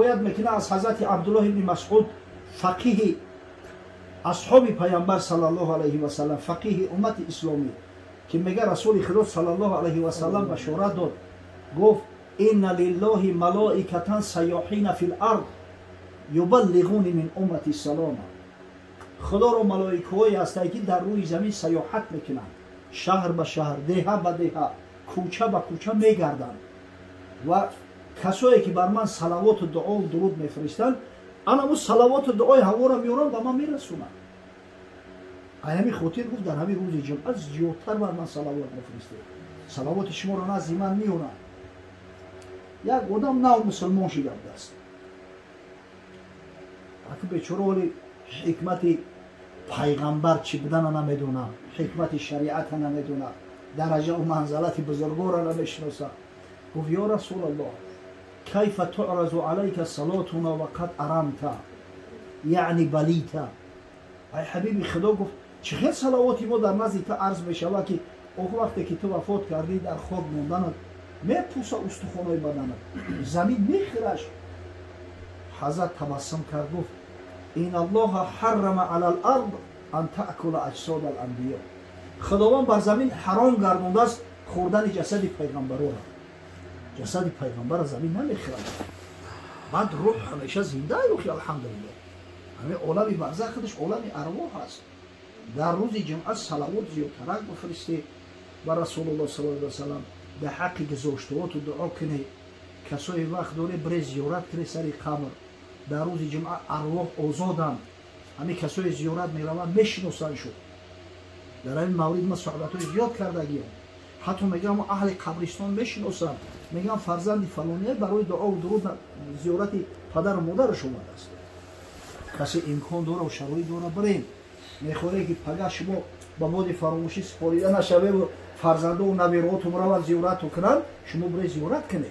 باید میکنه از حضرت عبدالله ابن مسعود فقیه اصحاب پیامبر صلی الله علیه و سلم، فقیه امت اسلامی که میگه رسول خدا صلی الله علیه و سلم بشارت داد، گفت ان لله ملائکة سیاحین فی الارض یبلغون من امتی السلام. خدا رو ملائکه هایی هستند که در روی زمین سیاحت میکنند، شهر به شهر، دهه به دهه، کوچه به کوچه میگردند و کسایی که بر من صلوات و دعا و درود میفرستند، انا اون صلوات و دعای هوا را میارم و من میرسونم. همین خاطر گفت در همین روز جمعه زیادتر بر من صلوات میفرستید، صلوات شما را نزد من میارم. یک آدم نو مسلمان شده است، اگه بیچاره ولی حکمت پیغمبر چی بودن نمیدونه، حکمت شریعت نمیدونه، درجه و منزلت بزرگوار را نمیشناسه. گفت یا رسول الله کیف تعرض علیک صلاتنا وقد ارمت یعنی بلیت. ای حبیبی خدا گفت چه صلواتی ما در نزد تو عرض میشود که اون وقتی که تو وفات کردی در خواب موندنت میپوسه استخوانای بدنت، زمین میخرش. حضرت تبسم کرد گفت این الله حرم علی الارض ان تاکل اجساد الانبیاء. خداوند بر زمین حرام گردانده است خوردن جسد پیغمبران را. جسد پیغمبر زمین نمیخورد. بعد روح همیشه زنده روحی الحمدلله. همین عالم برزخ خودش عالم ارواح است. در روز جمعه صلوات زیادتر بفرستی بر رسول الله صلی الله علیه و سلم، به حقی گذاشتهات و دعا کنی. کسایی وقت داره برای زیارت کنی سر قبر. در روز جمعه ارواح آزادند. همین کسایی زیارت میروند میشناسند شد. در این مورد ما صحبت‌های زیاد کردگیم. حتی میگم اهل قبرستان میشناسند، میگم فرزند فلانیه برای دعا و درود زیارت پدر و مادرش اومده است. کسی امکان داره و شرایط داره برین، میخوره که پگاه شما با مود فراموشی سپاریده نشوه و فرزنده و نویراتون را زیارت کنن، شما برای زیارت کنه.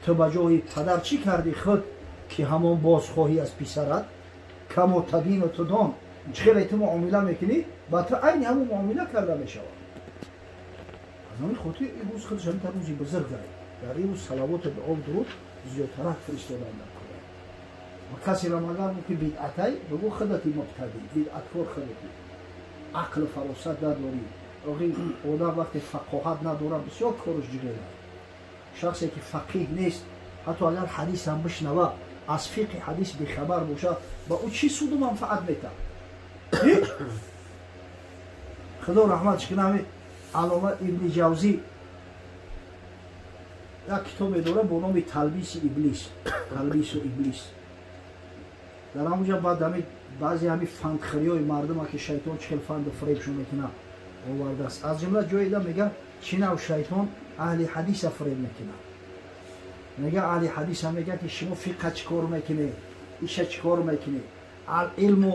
تو بجای پدر چی کردی خود که همان بازخواهی از پسرت؟ کم و تدین و تدان چخیلی تو معامله میکنی با تو عین همون معامله کرده میشود. از همین خاطر این روز خودش همین روزی بزرگ داره. در این روز صلوات و دعا و درود زیادتر فرستادن در کنه. و کسی را مگر که بدعتی بگو خودتی مبتدی، بدعتکار خودتی، عقل فراست نداری. آدم وقتی فقاهت نداره بسیار کارش جگره. شخصی که فقیه نیست حتی اگر حدیث هم بشنوه از فقه حدیث بیخبر باشه با او چی سود و منفعت میده؟ خدا رحمتش کنه. علامه ابن جوزی یک کتابی داره با نام تلبیس ابلیس، تلبیس و ابلیس. در همونجا بعد بعضی همین فندخری های مردم که شیطان چکل فند و فریبشون میکنه آورده است. از جمله جایی ده میگه چی نوع شیطان اهل حدیث فریب میکنه. میگه اهل حدیث هم میگه که شما فقه چکار میکنه، ایشه چکار میکنه. علم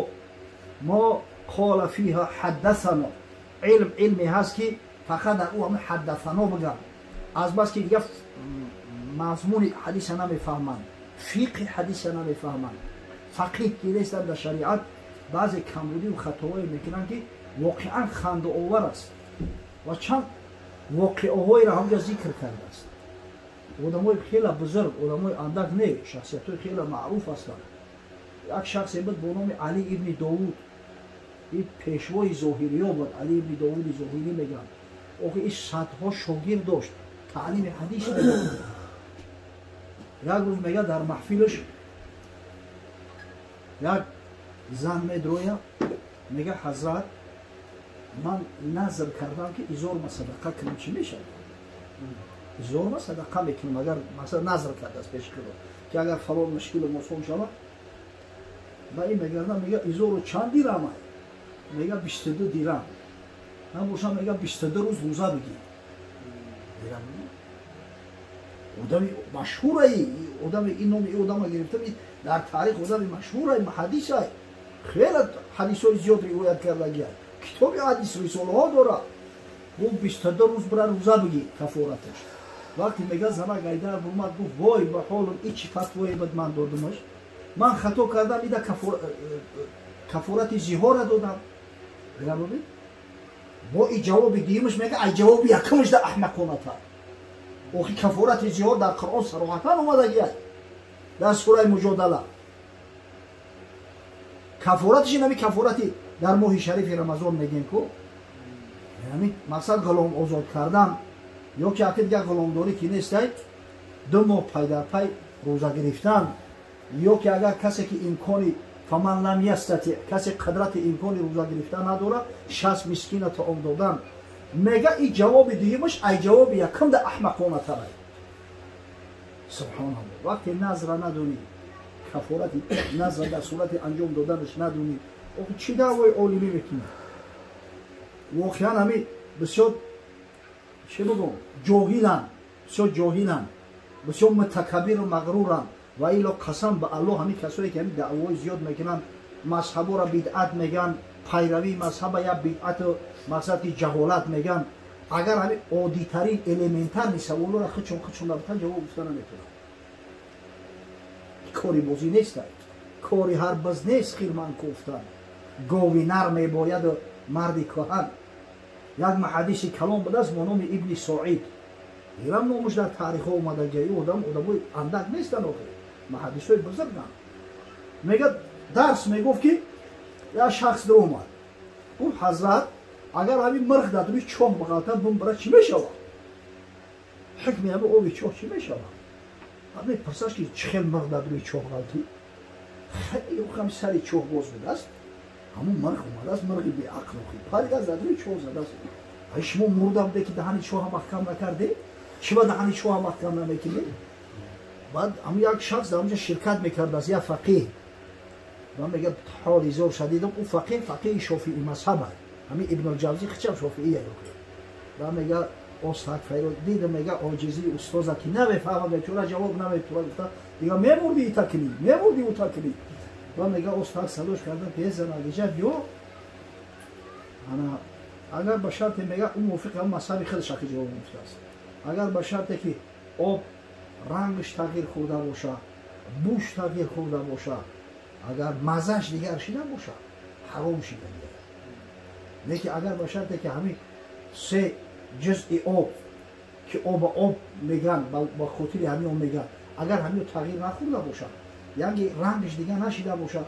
ما قال فیها حدثنا، علمی هست که فقط در او همه حدثنا بگم، از بس که دیگه مضمون حدیث نمیفهمند، فقه حدیث نمیفهمند. فقیه که نیستن در شریعت بعضی کمبودی و خطاهایی میکنن که واقعا خنده آور است و چند واقعهایی را همجا ذکر کرده است. آدمای خیلی بزرگ، آدمای اندک نه، شخصیت‌های خیلی معروف هستند. یک شخصی بود با نام علی ابن داوود، این پیشوای ظاهری ها بود. علی ابن داوود ظاهری میگن. آخه این صدها شاگرد داشت، تعلیم حدیث میداد. یک روز میگه در محفلش یک زن میدرویه، میگه حضرت من نظر کردم که 1000 ما صدقه کنم چی میشه؟ 1000 ما صدقه میکنم اگر مثلا نظر کرده است پیش کنم که اگر فلان مشکل موسوم شود. با این میگردم میگه 1000 و چند دیرم؟ میگه 22 دیرم. من باشم میگه 22 روز روزه بگی. دیرم آدم مشهور ای، آدم این نام ای آدم گرفته در تاریخ آدم مشهور ای، حدیث ای، خیلی حدیث های زیاد روایت کرده گیاد، کتاب حدیث رساله ها داره. گفت 22 روز برای روزه بگی کفارتش. وقتی میگه زنه گایده اومد گفت وای به حال این چی فتوایی بود من دادمش، من خطا کردم ایده کفارت زیهار دادم. با این جواب دیمش میگه ای جواب یکمش ده احمقانه تا اوخی کفارت زیاد در قرآن صراحتاً اومده در سوره مجادله کفارتش نمی کفارتی در ماه شریف رمضان میگن کو یعنی مقصد غلام آزاد کردن یا که اگه دیگه غلامداری که نیست 2 ماه پی در پی روزه گرفتن یا که اگر کسی که امکانی فمن لم یستطع کسی قدرت امکانی روزه گرفتن نداره 60 مسکین طعام دادن میگه این جواب دیگه‌اش ای جواب یکم ده احمقانه تره سبحان الله وقتی نظر ندونی کفارت نظر در صورت انجام دادنش ندونی چی دعوای عالمی میکنی واقعا همین بسیار چه بگم جاهلن بسیار متکبر و مغرورن و ایلا قسم به الله همین کسایی که همین دعوای زیاد میکنن مذهب را بدعت میگن پیروی مذهب یا بدعت و مقصد جهالت میگن اگر همین عادی ترین الیمنتر سوال را خودشون نبودن جواب گفتن نمیتونن کاری بازی نیست کاری هر بز نیست خیرمن گفتن گاوی نر میباید و مردی کهن یک محدث کلام بوده است با نام ابن سعید ایران نامش در تاریخ ها اومده که این آدمای اندک نیستن آخه محدث های بزرگن میگه درس میگفت که یک شخص در اومد اون حضرت اگر همین مرغ در روی چاه بغلطه بون برای چی میشود حکمی همه آبی چاه چی میشود همه پرسش که چخیل مرغ در روی چاه بغلطی خیلی او خمی سری چاه باز بوده است همون مرغ اومده است مرغی بی عقل و پرید از در روی چاه زده است ای شما مرده بوده که دهانی چاه محکم نکرده چرا دهانی چاه محکم نمیکنی بعد همون یک شخص در اونجا شرکت میکرد از یک فقیه من میگه حالی زور شدیدم اون فقیه شافعی مذهب است همین ابن الجوزی خچم شافعیه و میگه استاد فیروز دیدم میگه عاجزی استاد که نمیفهمه چرا جواب نمیتونه گفت دیگه میبردی تکلیف میبردی او تکلیف و میگه استاد صداش کرده که زنگیجه بیو انا اگر به شرط میگه اون موافق هم مذهب خیلی شکی جواب گفته است اگر به شرط که آب رنگش تغییر خورده باشه بوش تغییر خورده باشه اگر مزهش دیگر شده باشه حرام شده لیکن اگر به شرط که همین 3 جزء آب که آب میگن با خاطر همین میگن اگر همین تغییر نخورده باشه یعنی رنگش دیگه نشده باشه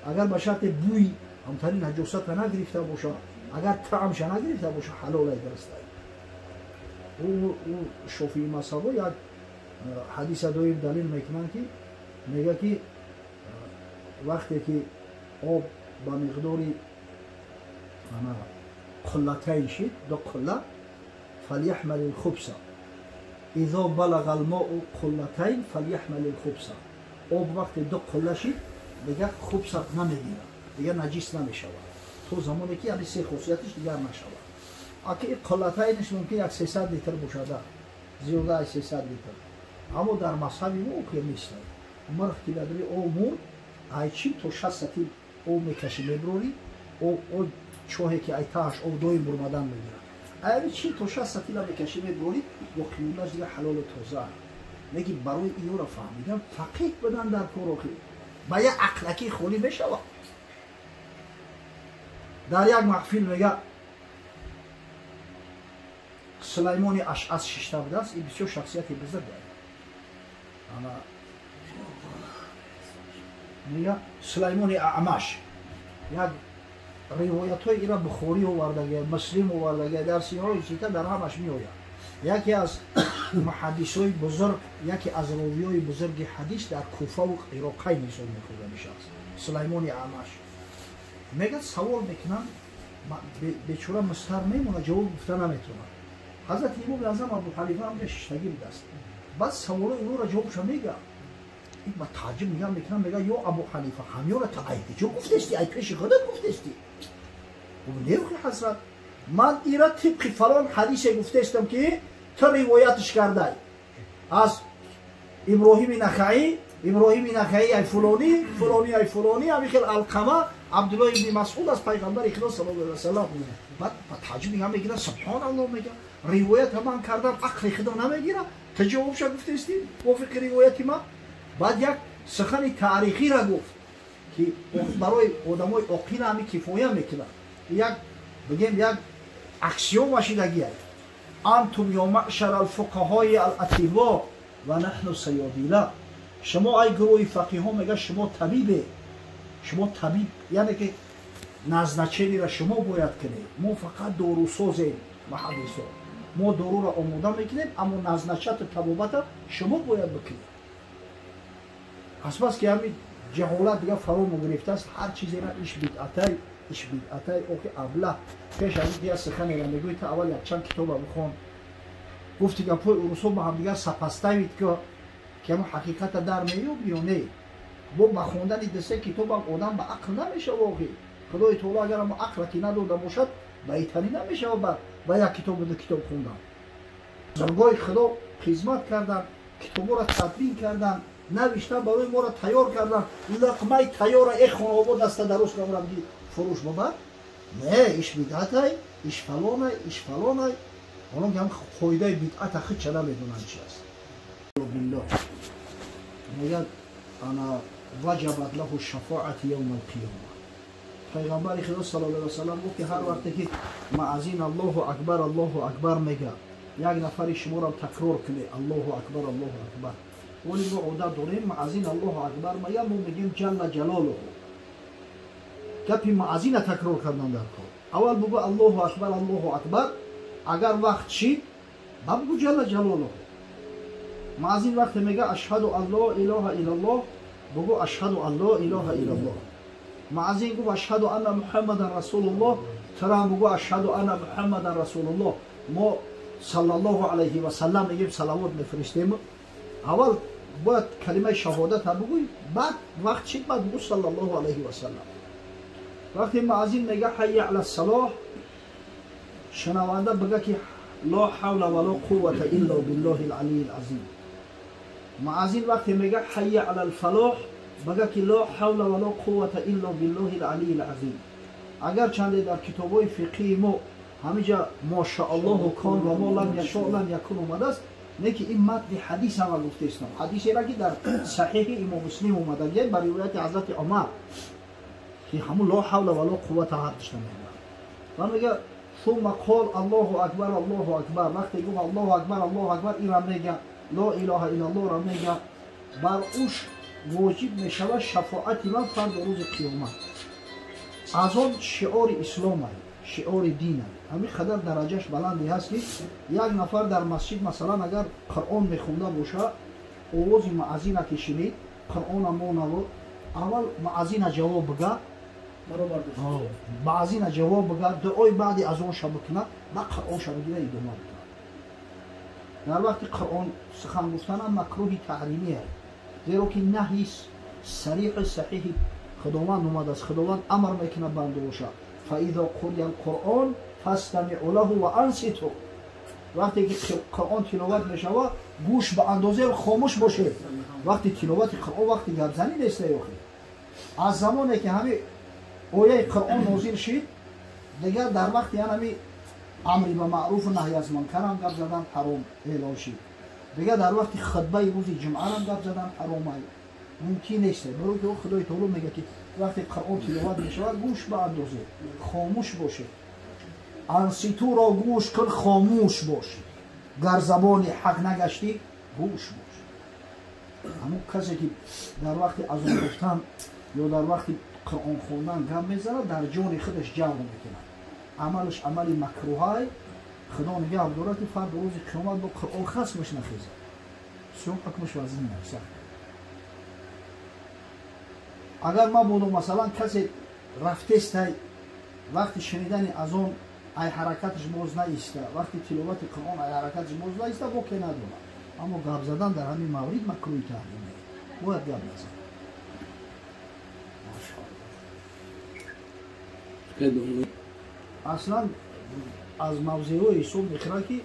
اگر به شرط بوی همترین نجاست نگرفته باشه اگر طعمش نگرفته باشه حلال درسته او شافعی مذهب یک حدیث دویم دلیل میکنن که میگه که وقتی که آب با مقداری قلتين شد 2 قلة فليحمل الخبز إذا بلغ الماء قلتين فليحمل الخبز آب وقت 2 قله شد دیگه خبز نمیگیره دیگه نجیس نمیشود تو زمانی که یعنی 3 خصوصیتش دیگر نشود اگه قلتینش ممکن 300 لیتر بشده زیاده از 300 لیتر اما در مذهب ما که نیست مرغ که در آب مرد هیچی تو 60 لیتر آب میکشی میبروری او چوهی که ایتاش او دوی برمدن میگیره اگر چی تو 60 لیتر میکشی میبروری و خیونش دیگه حلال و تازه میگی برای اینو را فهمیدم فقیه بدن در کاروخی با یه عقلکی خولی میشود در یک محفل میگه سلیمان اشعث ششته بوده است این بسیار شخصیت بزرگ داره میگه سلیمان اعمش یک روایت های ایران بخاری آوردگی مسلم آوردگی در سیرهای سیته در همش میآید یکی از محدث های بزرگ یکی از راوی های بزرگ حدیث در کوفه و عراقی نسبت میکنه میشه سلیمان اعمش میگه سوال میکنن بیچاره مستر میمونه جواب گفتن نمیتونه حضرت امام اعظم ابو حنیفه هم ششتگی بوده است بعد سوال اینو را جوابش میگه این با تعجب میکنم میگه یا ابو حنیفه همین را تا ایتی جو گفتستی ای پیش خودت گفتستی و نیوخی حضرت من ایرا طبق فلان حدیث گفتستم که تو روایتش کرده از ابراهیم نخعی ای فلانی همیخل القمه عبدالله ابن مسعود از پیغمبر خدا صلی الله علیه و سلم بعد تعجب میگه سبحان الله میگه روایت من کردم عقل خدا نمیگیره تو جوابش گفتستی وافق روایت ما بعد یک سخن تاریخی را گفت که برای آدمای عاقل همین کفایه میکنه یک بگیم یک اکسیوم وشیدگی است انتم یا معشر الفقهای الاتیوا و نحن سیادیلا. شما ای گروه فقیها میگه شما طبیبه، شما طبیب یعنی که نزدچینی را شما باید کنید، ما فقط داروسازیم محدثا، ما دارو را آماده میکنیم اما نزدچت طبابت شما باید بکنید. از بس که همین جهالت دیگه فرو گرفته است، هر چیزی را ایش بدعته ایش بدعته اوکی ابله. پیش از اینکه سخنی را میگوید تا اول یک چند کتاب بخون، گفتی که پای اروسا با هم دیگه سپستوید که ما حقیقت در میوب یا نه. با بخوندن دسته کتاب هم آدم به عقل نمیشه واقعی. خدای تعالی اگر ما عقل که نداده باشد بهتری نمیشه با یک کتاب دو کتاب خوندن. بزرگای خدا خدمت کردن، کتابا را تدوین کردن، نوشتن برای ما را تیار کردن. لقمه تیار ای خانواده دست درست کنم بگی فروش ببر. نه ایش بدعته، ایش فلانه، ایش فلانه. حالا که هم خویده بدعت خود چه نمیدونن چی است. بالله میگه انا وجبت له الشفاعة یوم القیامه. پیغمبر خدا صلی الله علیه و سلم گفت که هر وقتی که معزین الله اکبر میگه یک نفر شما را تکرار کنه الله اکبر ولی ما عادت داریم معزین الله اکبر میگه ما میگیم جل جلاله. گپی معزین تکرار کردن در کار. اول بگو الله اکبر، اگر وقت شید بگو جل جلاله. معزین وقت میگه اشهد ان لا اله الا الله بگو اشهد ان لا اله الا الله. معزین گفت اشهد ان محمد رسول الله، ترا بگو اشهد ان محمد رسول الله. ما صلی الله علیه و سلم میگیم صلوات میفرستیم. اول باید کلمه شهادت بگوی، بعد وقت شد بعد بگو صلی الله علیه و سلم. وقتی معزین میگه حی علی الصلاح، شنونده بگه که لا حول ولا قوة الا بالله العلی العظیم. معزین وقتی میگه حی علی الفلاح بگه که لا حول ولا قوة الا بالله العلی العظیم. اگر چنده در کتابای فقهی ما همینجا ماشاءالله کان و ما لم یشاء لم یکن اومده است، نه که این متن حدیث هم گفته است. حدیثی را که در صحیح امام مسلم اومده بر روایت حضرت عمر که همون لا حول ولا قوة حدش نمیگه. و میگه ثم قال الله اکبر. وقتی گفت الله اکبر این را میگه لا اله الا الله را میگه، بر اوش واجب میشود شفاعت من فرد روز قیامت. از آن شعار اسلام است، شعار دین است. همین قدر درجهش بلندی هست که یک نفر در مسجد مثلا اگر قرآن میخونده باشه، آواز معزین که شنید قرآن ما نبود، اول معزین جواب بگه، معزین جواب بگه، دعای بعدی از اون شب کنه، بعد قرآن شب بگیره ادامه بده. در وقت قرآن سخن گفتن هم مکروه تحریمی است، زیرا که نهی صریح صحیح خداوند اومده است. خداوند امر میکنه بنده باشه فاذا قرئ القرآن فاستمعوا له و انصتوا. وقتی که قرآن تلاوت میشود گوش به اندازه خاموش باشه. وقتی تلاوت قرآن وقتی گپ زنی نیست. از زمانی که همین آیه قرآن نازل شد دیگر در وقت یعنی امر به معروف و نهی از منکر هم گپ زدن حرام اعلان شد. دیگر در وقت خطبه روز جمعه هم گپ زدن حرامه. ممکن نیست. برای که خدای تعالی میگه که وقتی قرآن تلاوت میشود گوش به اندازه خاموش باشه. انصتو را گوش کن، خاموش باش. گر زبان حق نگشتی گوش باش. همون کسی که در وقت اذان گفتن یا در وقت قرآن خوندن گپ میزنه در جان خودش جو میکنه. عملش عمل مکروه. خدا نگه داره که فرد روز قیامت با قرآن خصمش نخیزه. سوم حکمش وزن نفسه. اگر ما بودم مثلا کسی رفته است وقتی شنیدن از اون ای حرکتش باز نیسته، وقتی تلاوت قرآن ای حرکتش باز نیسته با که ندونه، اما گپ زدن در همین مورد مکروه تحریمه. باید گپ بزن. اصلا از موضوع ایسو میخوره که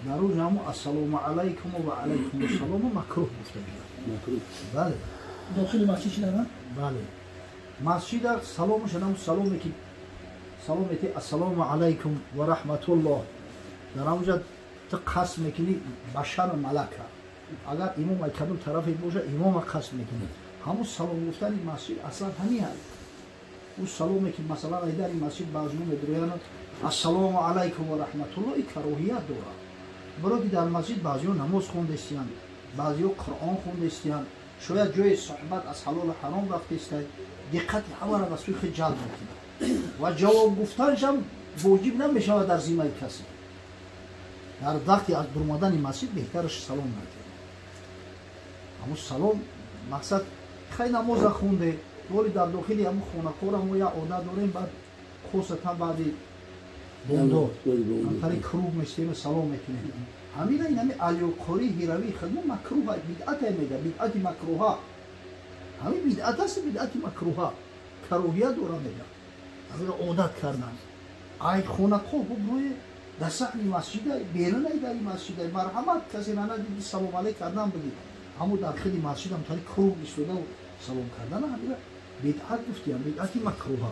در روز همون السلام علیکم و علیکم السلام مکروه گفته میشه. مکروه. بله. داخل مسجد شدن؟ بله. مسجد سلام شدن سلامی که سلامی که السلام علیکم و رحمت الله در اونجا تو قسم میکنی بشر ملکه. اگر امام کدوم طرفی باشه امام قسم میکنی. همون سلام گفتن مسجد اصلا همین هست. اون سلامی که مثلا در این مسجد بعضی میدونن السلام علیکم و رحمت الله این کراهیت داره. برو که در مسجد بعضی‌ها نماز خوندستیان، بعضی‌ها قرآن خوندستیان، شاید جای صحبت از حلال و حرام رفته است، دقت همه را به سوی خود جلب می‌کنه و جواب گفتنش هم واجب نمی‌شود در ذمه کسی. در وقتی از برآمدن مسجد بهترش سلام نکنه. اما سلام مقصد خیلی نماز خونده ولی در داخل همون خانه‌ها ما یا عادت داریم بعد خصوصا بعد بندار همطوری کروب می‌شیم سلام میکنیم. همین این علیوقاری هیروی خدمت مکروه بدعت میگه بدعت مکروه. همین بدعت است بدعت مکروه. کروهیت داره میگه. همین عادت کردن. ای خانه‌ها بروی در صحن مسجد بیرون ای در مسجد مرحمت کسی ندید سلام علیک کردن بگید. همون داخل مسجد هم طوری کروب ایستاده و سلام کردن همین بدعت گفتیم بدعت مکروه.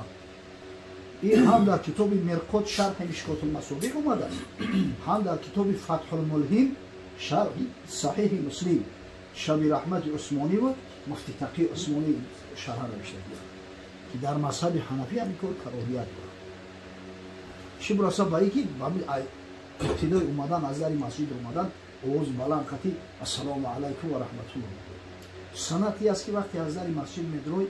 این هم در کتاب مرقات شرح مشکات المصابیح اومده است، هم در کتاب فتح الملهم شرح صحیح مسلم شبیر احمد عثمانی و مفتی تقی عثمانی شرح نوشته که در مذهب حنفی هم کار کراهیت داره. چی برسه به اینکه ابتدای اومدن از در مسجد اومدن آواز بلند کردی السلام علیکم و رحمت الله. سنتی است که وقتی از در مسجد میدروی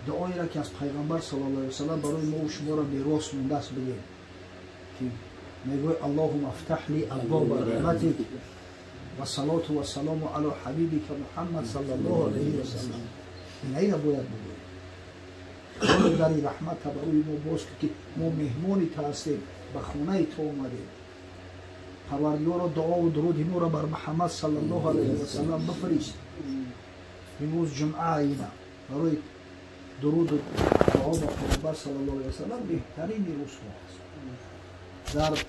دعایی را که از پیغمبر صلی الله علیه و سلم برای ما و شما را میراث مونده است بگیم که میگوی اللهم افتح لی ابواب رحمتک و صلات و سلام علی حبیبک محمد صلی الله علیه و سلم. این را باید بگوییم. در رحمت برای ما باز که ما مهمانی تا هستیم به خانه تو اومدیم. پروردگار دعا و درود ما را بر محمد صلی الله علیه و سلم بفرست. امروز جمعه اینا برای درود و دعا با پیغمبر صلی الله علیه و سلم بهترین روزها است. در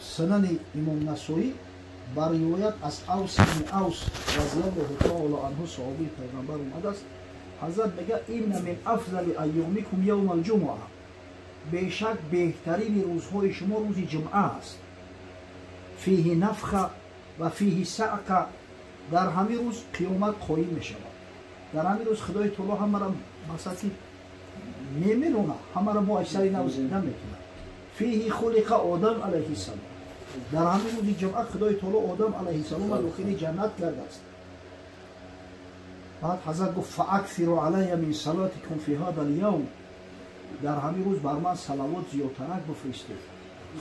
سنن امام نسائی بر روایت از اوس بن اوس رضی الله تعالی عنه صحابی پیغمبر اومده است. حضرت میگه این من افضل ایامکم یوم الجمعه، بیشک بهترین روزهای شما روز جمعه است. فیه نفخه و فیه صعقه، در همین روز قیامت قایم می شود. در همین روز خدای تعالی همه را مثلا میمیرونه، همه را با اکثری نو زنده میکنه. فیه خلق آدم علیه السلام، در همین روز جمعه خدای تعالی آدم علیه السلام را داخل جنت کرده است. بعد حضرت گفت فاکثروا علی من صلاتکم فی هذا الیوم، در همین روز بر من صلوات زیادترک بفرستید.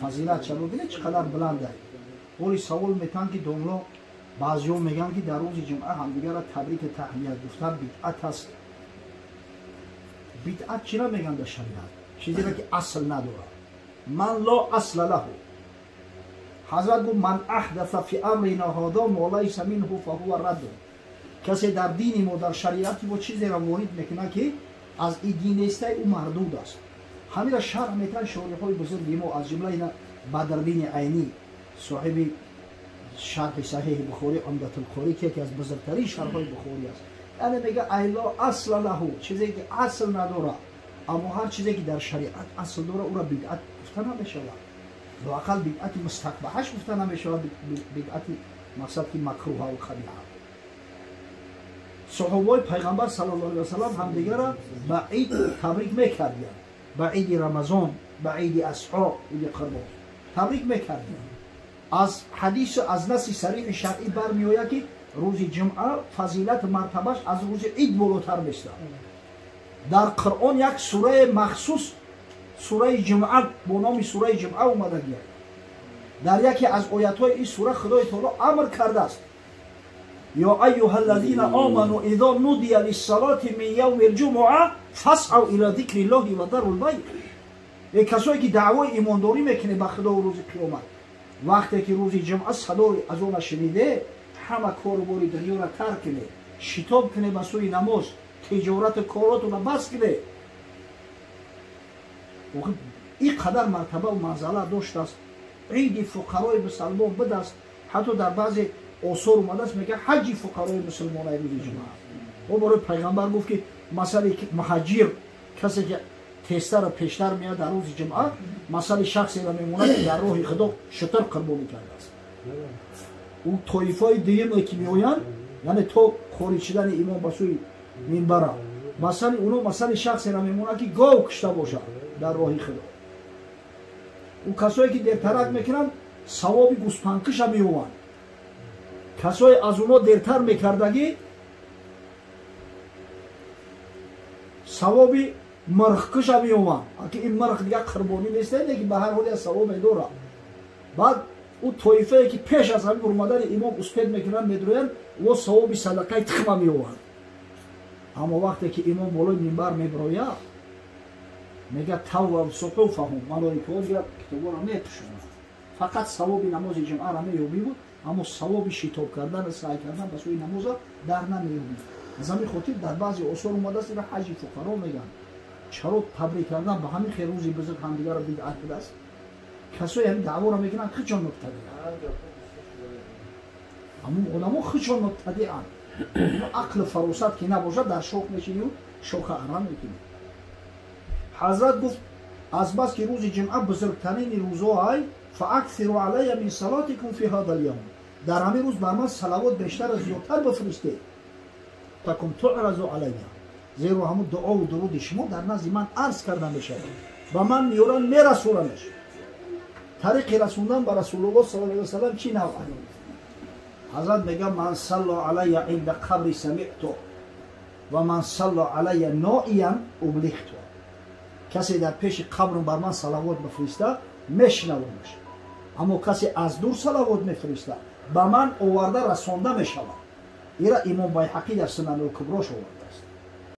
فضیلت چه ببینید چقدر بلنده. ولی سوال میتن که دنیا بعضی‌ها میگن که در روز جمعه همدیگر را تبریک تهنیت گفتن بدعت است. بدعت چرا میگن در شریعت؟ چیزی را که اصل نداره. من لا اصل له. حضرت گفت من احدث فی امرنا هذا ما لیس منه فهو رد. کسی در دین ما در شریعت و چیزی را وارد میکنه که از این دین نیست او مردود است. همین را شرح میکنن شارح‌های بزرگ ما از جمله اینا بدرالدین عینی صاحب شرح صحیح بخاری عمدة القاری که یکی از بزرگترین شرح‌های بخاری است. یعنی میگه ایلا اصل له، چیزی که اصل نداره، اما هر چیزی که در شریعت اصل داره او را بدعت گفته نمیشه. لااقل بدعت مستقبحش گفته نمیشه، بدعت مقصد که مکروه و قبیح. صحابه پیغمبر صلی الله علیه و سلم همدیگه را به عید تبریک میکردند. به عید رمضان، به عید اضحی، عید قربان تبریک میکردند. از حدیث از نص صریح شرعی برمیآید که روز جمعه فضیلت مرتبهش از روز عید بالاتر میشه. در قرآن یک سوره مخصوص سوره جمعه با نام سوره جمعه اومده گیه. در یکی از آیات‌های این سوره خدای تعالی امر کرده است یا ایها الذین آمنوا اذا نودی للصلاة من یوم الجمعه فاسعوا الی ذکر الله و ذروا البیع. ای کسایی که دعوای ایمانداری میکنه به خدا و روز قیامت، وقتی که روز جمعه صدای از اون شنیده همه کاروباری دنیا را ترک کنه، شتاب کنه به سوی نماز، تجارت کارات را بس کنه. این قدر مرتبه و منزله داشته است. عید فقرای مسلمان بده است. حتی در بعضی آثار اومده است میگه حج فقرای مسلمان روز جمعه. و برای پیغمبر گفت که مثلا مهاجر کسی که تیسته را پیشتر میاد در روز جمعه، مثلا شخصی را میمونه که در راه خدا شتر قربانی کرده است. او طایفای دیگه که میآیند، یعنی تو خارج شدن امام به سوی منبر، مثلا اونو مثلا شخصی را میمونه که گاو کشته باشه در راه خدا. او کسایی که در ترک میکنن савоби гӯспанкиша меёванд. касое аз оно дертар мекардагӣ савоби мирхкиша меёванд. аки ин мирх дига қурбонӣ нестене ки ба ҳар ҳоли аз савоб медорад. баъд ӯ тоифае ки пеш аз ҳамин омадани имом успед мекунанд медроянд во савоби садақаи тихма меёванд. аммо вақте ки имом болои минбар мебирояд мега тавва суҳуфаҳум малоикаҳо китоборо мепӯшонанд. фақат савоби намози ҷумъаро меёбӣ буд, аммо савоби шитоб кардан саъй кардан ба сӯи намоза дар намеёбӣ. аз ҳамин хотир дар баъзе осор омадааст ира ҳаҷи фуқаро мегӯянд. чаро табрик кардан ба ҳамин хел рӯзи бузург ҳамдигарро бидъат будааст. касое ҳамин даъворо мекунанд хичон мубтадиъ. ҳамон одамо хичон мубтадиъанд. ақлу фаросат ки набошад дар шох мешинӣ шоха арам мекунӣ. ҳазрат гуфт аз бас ки рӯзи ҷумъа бузургтарини рӯзоай фааксиру алайя мин салотикум фи ҳазал йавм. дар ҳамин рӯз бар ман салавот бештару зиёдтар бифиристед. такум туъразу алайя. зеро ҳамун дуову дуруди шумо дар назди ман арз карда мешавад. ба ман меёранд мерасонанаш. тариқи расондан ба расулуллоҳ саллаллоҳу алайҳи ва саллам чӣ навъ? ҳазрат мегӯяд ман салла алайя инда қабри самиъту ва ман салла алайя ноиян ублихту. касе дар пеши қабрам бар ман салавот бифириста мешнавамаш. аммо касе аз дур салавот мефириста ба ман оварда расонда мешавад. ира имом байҳақӣ дар сунанул куброш овард.